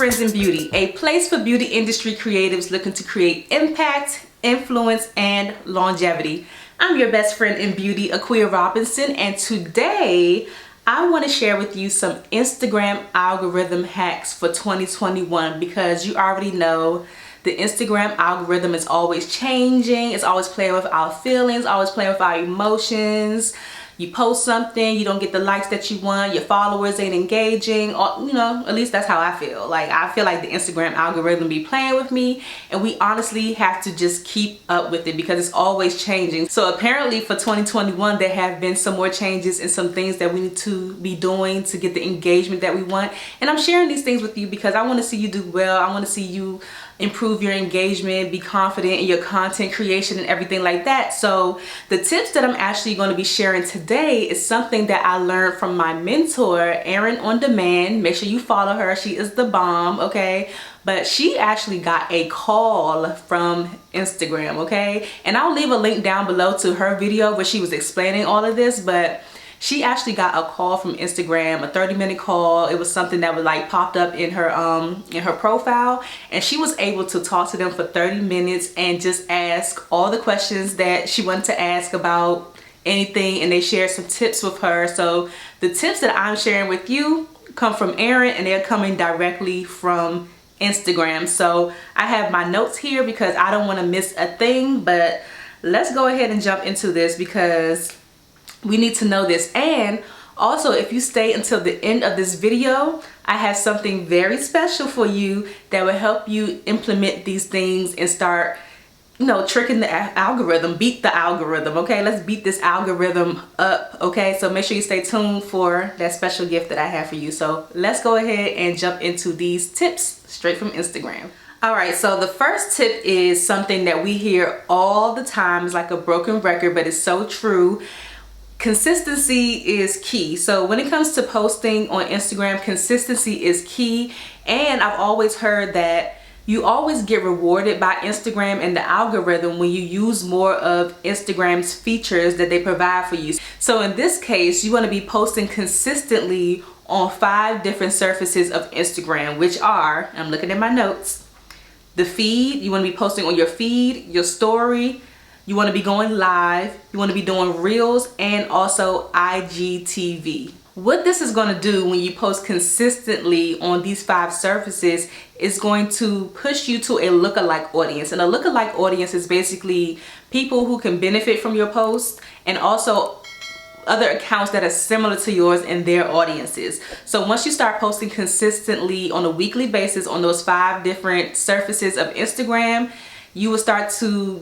Friends in Beauty, a place for beauty industry creatives looking to create impact, influence, and longevity. I'm your best friend in beauty, Akua Robinson, and today I want to share with you some Instagram algorithm hacks for 2021 because you already know the Instagram algorithm is always changing. It's always playing with our feelings, always playing with our emotions. You post something, you don't get the likes that you want, your followers ain't engaging, or at least that's how I feel. Like, I feel like the Instagram algorithm be playing with me, and we honestly have to just keep up with it because it's always changing. So apparently for 2021, there have been some more changes and some things that we need to be doing to get the engagement that we want. And I'm sharing these things with you because I want to see you do well. I want to see you improve your engagement, be confident in your content creation and everything like that. So the tips that I'm actually going to be sharing today is something that I learned from my mentor, Akua and I'm. Make sure you follow her. She is the bomb, okay? But she actually got a call from Instagram, okay? And I'll leave a link down below to her video where she was explaining all of this, but she actually got a call from Instagram, a 30-minute call. It was something that was like popped up in her profile, and she was able to talk to them for 30 minutes and just ask all the questions that she wanted to ask about anything, and they shared some tips with her. So the tips that I'm sharing with you come from Akua, and they're coming directly from Instagram. So I have my notes here because I don't want to miss a thing, but let's go ahead and jump into this because we need to know this. And also, if you stay until the end of this video, I have something very special for you that will help you implement these things and start tricking the algorithm. Beat the algorithm, okay? Let's beat this algorithm up, okay? So make sure you stay tuned for that special gift that I have for you. So let's go ahead and jump into these tips straight from Instagram. All right, so the first tip is something that we hear all the time. It's like a broken record, but it's so true. Consistency is key. So when it comes to posting on Instagram, consistency is key. And I've always heard that you always get rewarded by Instagram and the algorithm when you use more of Instagram's features that they provide for you. So in this case, you want to be posting consistently on 5 different surfaces of Instagram, which are, I'm looking at my notes, the feed. You want to be posting on your feed, your story. You want to be going live, you want to be doing reels, and also IGTV. What this is going to do when you post consistently on these 5 surfaces is going to push you to a lookalike audience. And a lookalike audience is basically people who can benefit from your post and also other accounts that are similar to yours and their audiences. So once you start posting consistently on a weekly basis on those 5 different surfaces of Instagram, you will start to,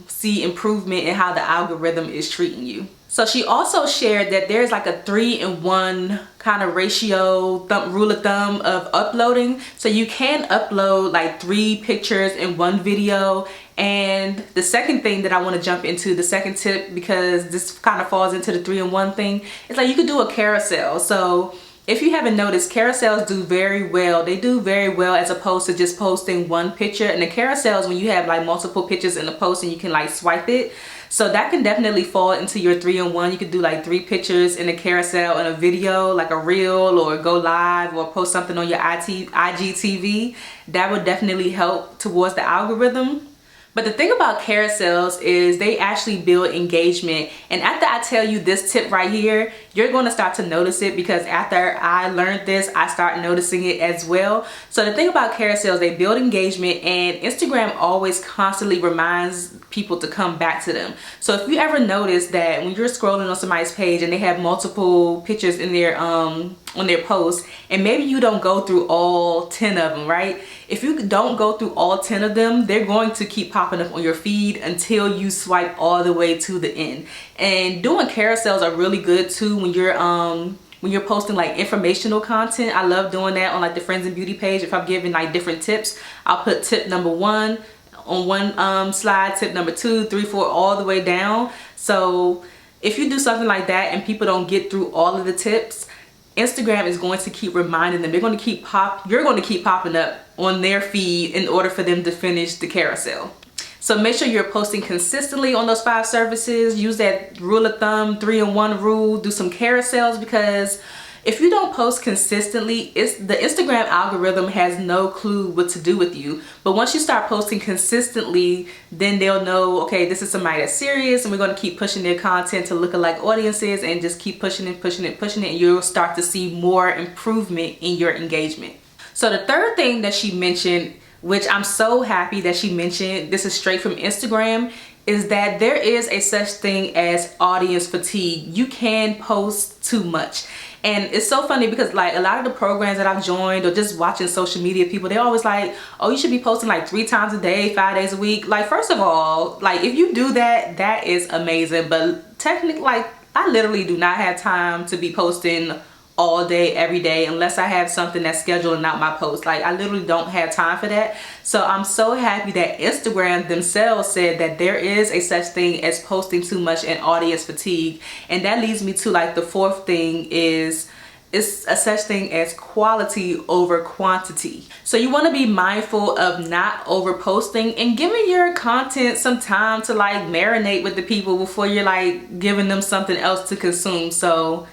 see improvement in how the algorithm is treating you. So she also shared that there's like a 3-in-1 kind of ratio, rule of thumb of uploading. So you can upload like 3 pictures in 1 video. And the second thing that I want to jump into, the second tip, because this kind of falls into the 3-in-1 thing, is like you could do a carousel. So if you haven't noticed, carousels do very well. They do very well as opposed to just posting 1 picture. And the carousels, when you have like multiple pictures in the post and you can like swipe it. So that can definitely fall into your 3-in-1. You could do like 3 pictures in a carousel and a video, like a reel, or go live, or post something on your IGTV. That would definitely help towards the algorithm. But the thing about carousels is they actually build engagement. And after I tell you this tip right here, you're going to start to notice it, because after I learned this, I started noticing it as well. So the thing about carousels, they build engagement, and Instagram always constantly reminds people to come back to them. So if you ever notice that when you're scrolling on somebody's page and they have multiple pictures in their on their post, and maybe you don't go through all 10 of them, right? If you don't go through all 10 of them, they're going to keep popping up on your feed until you swipe all the way to the end. And doing carousels are really good too when you're posting like informational content. I love doing that on like the Friends in Beauty page. If I'm giving like different tips, I'll put tip number 1 on one slide, tip number 2, 3, 4, all the way down. So if you do something like that and people don't get through all of the tips, Instagram is going to keep reminding them. You're going to keep popping up on their feed in order for them to finish the carousel. So make sure you're posting consistently on those 5 services. Use that rule of thumb, 3-in-1 rule. Do some carousels, because If you don't post consistently, the Instagram algorithm has no clue what to do with you. But once you start posting consistently, then they'll know, okay, this is somebody that's serious and we're going to keep pushing their content to lookalike audiences and just keep pushing it, and you'll start to see more improvement in your engagement. So the third thing that she mentioned, which I'm so happy that she mentioned, this is straight from Instagram, is that there is a such thing as audience fatigue. You can post too much. And it's so funny because like a lot of the programs that I've joined or just watching social media people, they're always like, oh, you should be posting like 3 times a day, 5 days a week. Like, first of all, like if you do that, that is amazing. But technically, like I literally do not have time to be posting all day, every day, unless I have something that's scheduling out my posts. Like I literally don't have time for that. So I'm so happy that Instagram themselves said that there is a such thing as posting too much and audience fatigue. And that leads me to like the fourth thing is it's a such thing as quality over quantity. So you want to be mindful of not over posting and giving your content some time to like marinate with the people before you're like giving them something else to consume. So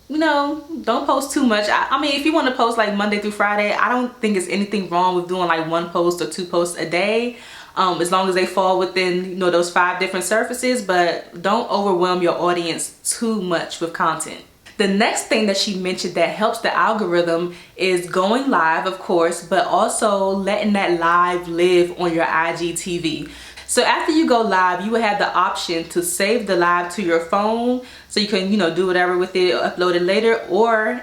you know, don't post too much. I mean, if you want to post like Monday through Friday, I don't think it's anything wrong with doing like 1 post or 2 posts a day, as long as they fall within, you know, those 5 different surfaces. But don't overwhelm your audience too much with content. The next thing that she mentioned that helps the algorithm is going live, of course, but also letting that live live on your IGTV. So after you go live, you will have the option to save the live to your phone so you can, you know, do whatever with it, upload it later, or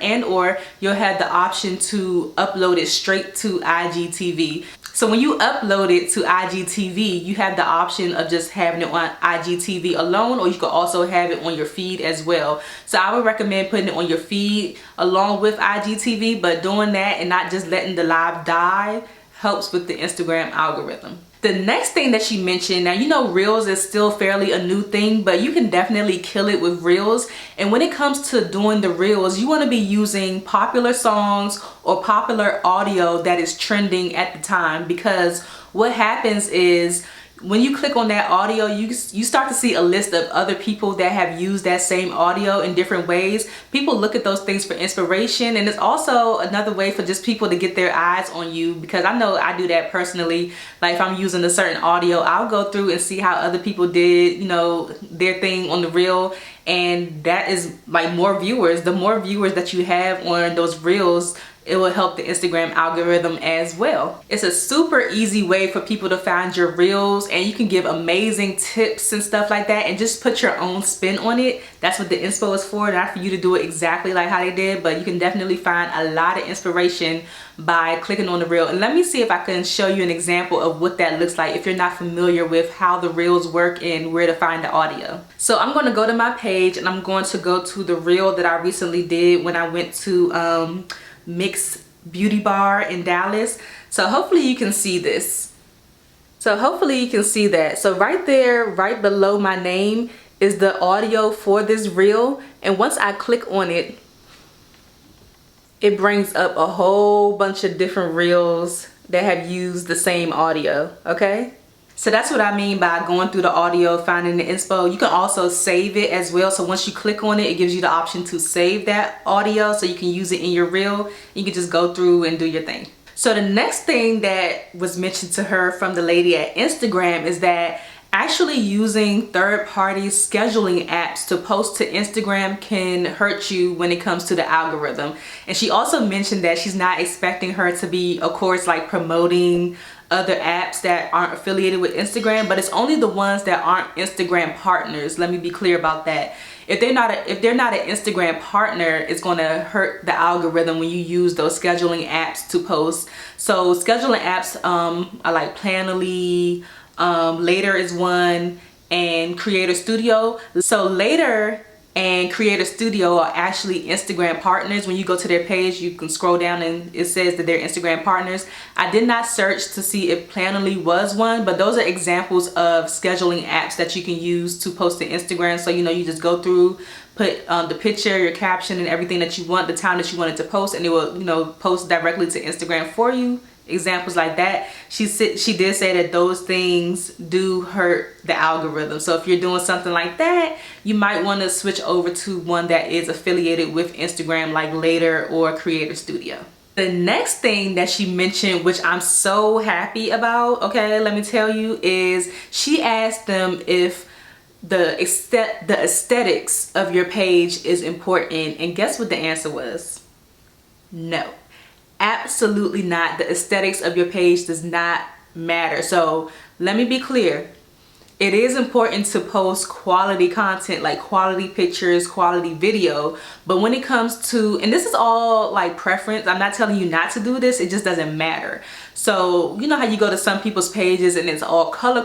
you'll have the option to upload it straight to IGTV. So when you upload it to IGTV, you have the option of just having it on IGTV alone, or you can also have it on your feed as well. So I would recommend putting it on your feed along with IGTV, but doing that and not just letting the live die helps with the Instagram algorithm. The next thing that she mentioned, now you know Reels is still fairly a new thing, but you can definitely kill it with Reels. And when it comes to doing the Reels, you want to be using popular songs or popular audio that is trending at the time, because what happens is when you click on that audio, you start to see a list of other people that have used that same audio in different ways. People look at those things for inspiration, and it's also another way for just people to get their eyes on you, because I know I do that personally. Like if I'm using a certain audio, I'll go through and see how other people did, you know, their thing on the reel, and that is like more viewers. The more viewers that you have on those reels, it will help the Instagram algorithm as well. It's a super easy way for people to find your reels, and you can give amazing tips and stuff like that and just put your own spin on it. That's what the inspo is for, not for you to do it exactly like how they did, but you can definitely find a lot of inspiration by clicking on the reel. And let me see if I can show you an example of what that looks like if you're not familiar with how the reels work and where to find the audio. So I'm going to go to my page and I'm going to go to the reel that I recently did when I went to Myricks Beauty Bar in Dallas. So hopefully you can see this. So hopefully you can see that. So right there, right below my name is the audio for this reel. And once I click on it, it brings up a whole bunch of different reels that have used the same audio, okay? So that's what I mean by going through the audio, finding the inspo. You can also save it as well. So once you click on it, it gives you the option to save that audio so you can use it in your reel. You can just go through and do your thing. So the next thing that was mentioned to her from the lady at Instagram is that actually using third-party scheduling apps to post to Instagram can hurt you when it comes to the algorithm. And she also mentioned that she's not expecting her to be, of course, like promoting other apps that aren't affiliated with Instagram, but it's only the ones that aren't Instagram partners. Let me be clear about that. If they're not an Instagram partner, it's going to hurt the algorithm when you use those scheduling apps to post. So scheduling apps are like Planoly, Later is one, and Creator Studio. So Later and Creator Studio are actually Instagram partners. When you go to their page, you can scroll down and it says that they're Instagram partners. I did not search to see if Planoly was one, but those are examples of scheduling apps that you can use to post to Instagram. So, you know, you just go through, put the picture, your caption, and everything that you want, the time that you want it to post, and it will, you know, post directly to Instagram for you. examples like that, she did say that those things do hurt the algorithm. So if you're doing something like that, you might want to switch over to one that is affiliated with Instagram, like Later or Creator Studio. The next thing that she mentioned, which I'm so happy about, okay, let me tell you, is she asked them if the aesthetics of your page is important, and guess what the answer was? No, absolutely not. The aesthetics of your page does not matter. So let me be clear. It is important to post quality content, like quality pictures, quality video. But when it comes to, and this is all like preference, I'm not telling you not to do this, it just doesn't matter. So you know how you go to some people's pages and it's all color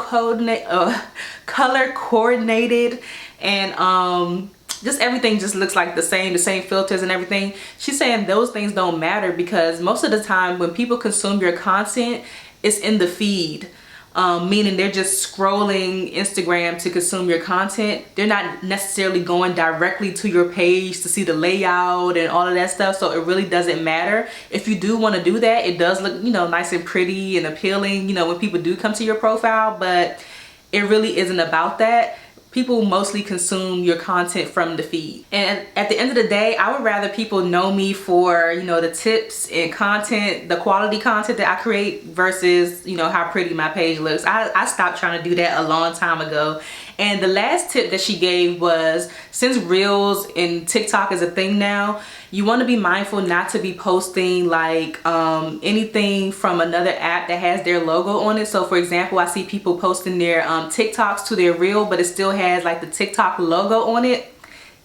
coordinated, and just everything just looks like the same filters and everything. She's saying those things don't matter, because most of the time when people consume your content, it's in the feed. Meaning they're just scrolling Instagram to consume your content. They're not necessarily going directly to your page to see the layout and all of that stuff. So it really doesn't matter. If you do want to do that, it does look, you know, nice and pretty and appealing, you know, when people do come to your profile, but it really isn't about that. People mostly consume your content from the feed. And at the end of the day, I would rather people know me for, you know, the tips and content, the quality content that I create, versus, you know, how pretty my page looks. I stopped trying to do that a long time ago. And the last tip that she gave was, since Reels and TikTok is a thing now, you want to be mindful not to be posting like anything from another app that has their logo on it. So for example, I see people posting their TikToks to their Reel, but it still has like the TikTok logo on it.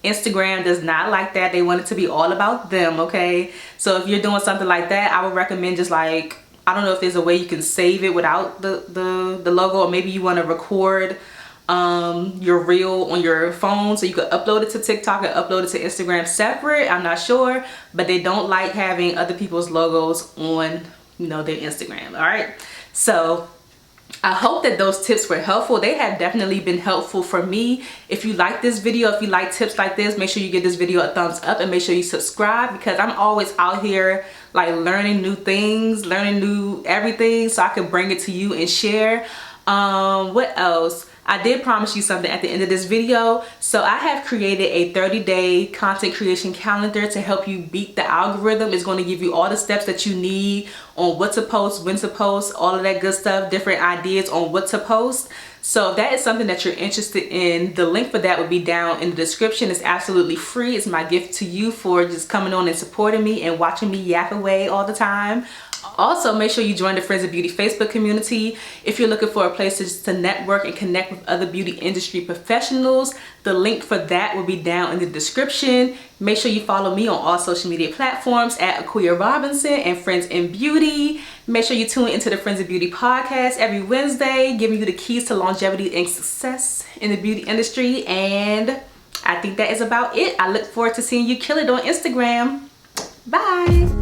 Instagram does not like that. They want it to be all about them, okay? So if you're doing something like that, I would recommend just like, I don't know if there's a way you can save it without the logo, or maybe you want to record your Reel on your phone so you could upload it to TikTok and upload it to Instagram separate. I'm not sure, but they don't like having other people's logos on, you know, their Instagram. All right, so I hope that those tips were helpful. They have definitely been helpful for me. If you like this video, if you like tips like this, make sure you give this video a thumbs up and make sure you subscribe, because I'm always out here like learning new things, learning new everything, so I can bring it to you and share. What else? I did promise you something at the end of this video. So I have created a 30-day content creation calendar to help you beat the algorithm. It's going to give you all the steps that you need on what to post, when to post, all of that good stuff, different ideas on what to post. So if that is something that you're interested in, the link for that would be down in the description. It's absolutely free. It's my gift to you for just coming on and supporting me and watching me yap away all the time. Also, make sure you join the Friends of Beauty Facebook community if you're looking for a place to network and connect with other beauty industry professionals. The link for that will be down in the description. Make sure you follow me on all social media platforms at Akua Robinson and Friends in Beauty. Make sure you tune into the Friends of Beauty podcast every Wednesday, giving you the keys to longevity and success in the beauty industry. And I think that is about it. I look forward to seeing you kill it on Instagram. Bye.